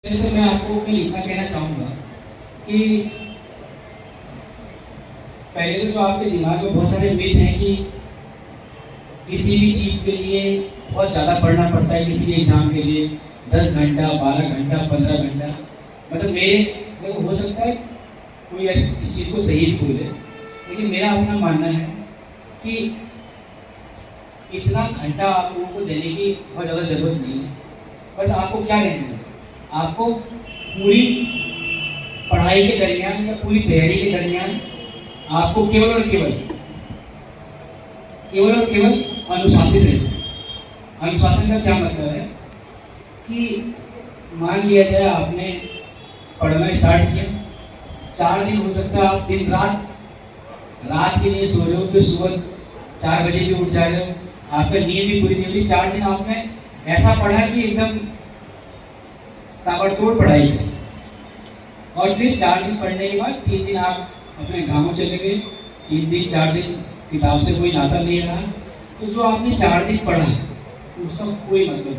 तो मैं आपको इतना कहना चाहूँगा कि पहले तो जो आपके दिमाग में बहुत सारे मिथ हैं कि किसी भी चीज़ के लिए बहुत ज़्यादा पढ़ना पड़ता है, किसी भी एग्ज़ाम के लिए 10 घंटा, 12 घंटा, 15 घंटा। मतलब मेरे देखो, हो सकता है कोई इस चीज़ को सही भी बोले, लेकिन मेरा अपना मानना है कि इतना घंटा आप लोगों को देने की बहुत ज़्यादा ज़रूरत नहीं है। बस आपको क्या रहना है, आपको पूरी पढ़ाई के दरमियान या पूरी तैयारी के दरमियान आपको केवल और केवल अनुशासित रहना। अनुशासन का क्या मतलब है कि मान लिया जाए आपने पढ़ना स्टार्ट किया, 4 दिन हो सकता है आप दिन रात के लिए सो रहे हो, फिर सुबह 4 बजे भी उठ जा रहे हो, आपका नींद भी पूरी नहीं हुई। 4 दिन आपने ऐसा पढ़ा कि एकदम ताबड़तोड़ पढ़ाई करी, और फिर 4 दिन पढ़ने के बाद 3 दिन आप अपने गाँव चले गए, 3 दिन 4 दिन किताब से कोई नाता नहीं रहा। तो जो आपने 4 दिन पढ़ा उसका कोई मतलब नहीं।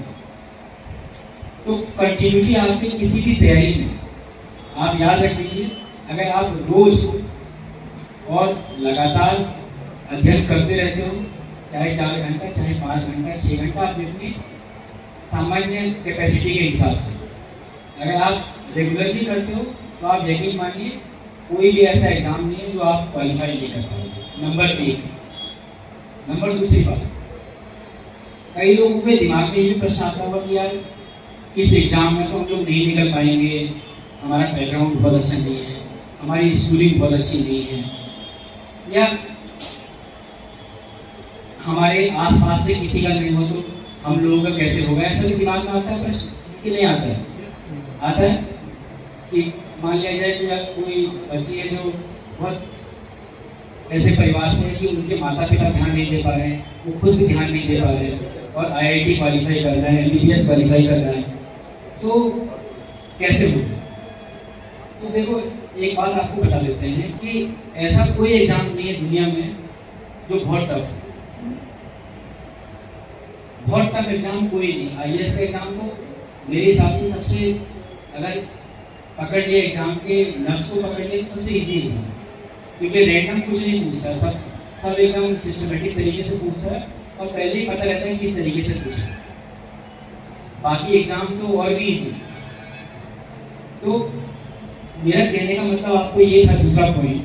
तो कंटिन्यूटी आपकी किसी भी तैयारी में आप याद रख लीजिए, अगर आप रोज और लगातार अध्ययन करते रहते हो, चाहे 4 घंटा, चाहे 5 घंटा, 6 घंटा, आप अपनी सामान्य कैपेसिटी के हिसाब से अगर आप रेगुलरली करते हो तो आप यकीन मानिए कोई भी ऐसा एग्जाम नहीं है जो आप क्वालिफाई नहीं कर पाओगे। नंबर 1। नंबर दूसरी बात, कई लोगों के दिमाग में ये प्रश्न आता होगा कि यार इस एग्जाम में तो हम लोग नहीं निकल पाएंगे, हमारा बैकग्राउंड बहुत अच्छा नहीं है, हमारी स्कूलिंग बहुत अच्छी नहीं है, या हमारे आसपास से किसी का नहीं हो तो हम लोगों का कैसे होगा। ऐसा भी दिमाग में आता है प्रश्न कि नहीं आता है? आता है कि मान लिया जाए कि कोई बच्ची है जो बहुत ऐसे परिवार से है कि उनके माता पिता ध्यान नहीं दे पा रहे हैं, वो खुद भी ध्यान नहीं दे पा रहे हैं, और IIT क्वालिफाई कर रहा है, MBBS क्वालिफाई कर रहा है, तो कैसे हो? तो देखो, एक बात आपको बता देते हैं कि ऐसा कोई एग्जाम नहीं है दुनिया में जो बहुत टफ है। बहुत टफ एग्जाम कोई नहीं। IAS का एग्जाम तो मेरे हिसाब से सबसे, अगर पकड़ लिए एग्जाम के नफ्स को पकड़ लिए, सबसे इजी एग्जाम, क्योंकि रैंडम कुछ नहीं पूछता, सब एकदम सिस्टमेटिक तरीके से पूछता है और पहले ही पता रहता है किस तरीके से पूछा। बाकी एग्जाम तो और भी इजी। तो मेरा कहने का मतलब आपको ये था, दूसरा पॉइंट,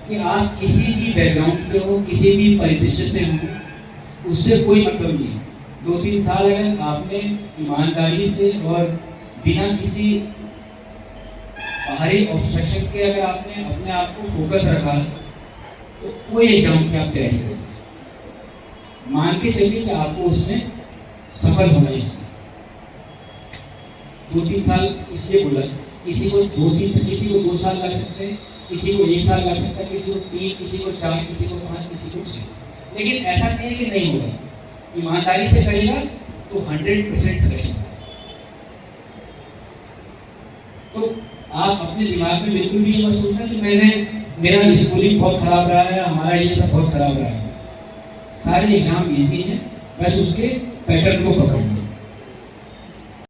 कि आप किसी भी बैकग्राउंड से हो, किसी भी परिदृश्य से हो, उससे कोई मतलब नहीं है। 2-3 साल अगर आपने ईमानदारी से और बिना किसी बाहरी ऑब्स्ट्रक्शन के अगर आपने अपने आप को फोकस रखा, तो कोई एग्जाम की आप तैयारी करो, मान के चलिए कि आपको उसमें सफल होना है। 2-3 साल इसलिए बोला, किसी को 2 साल लग सकते हैं, किसी को 1 साल लग सकता है, किसी को 3, किसी को 4, किसी को 5, किसी को 6, लेकिन ऐसा नहीं है कि नहीं होगा। ईमानदारी से करेगा तो 100% सिलेक्शन। तो आप अपने दिमाग में बिल्कुल भी ये मत सोचना कि मेरा स्कूलिंग बहुत खराब रहा है, हमारा ये सब बहुत खराब रहा है। सारे एग्जाम इजी हैं, बस उसके पैटर्न को पकड़ना।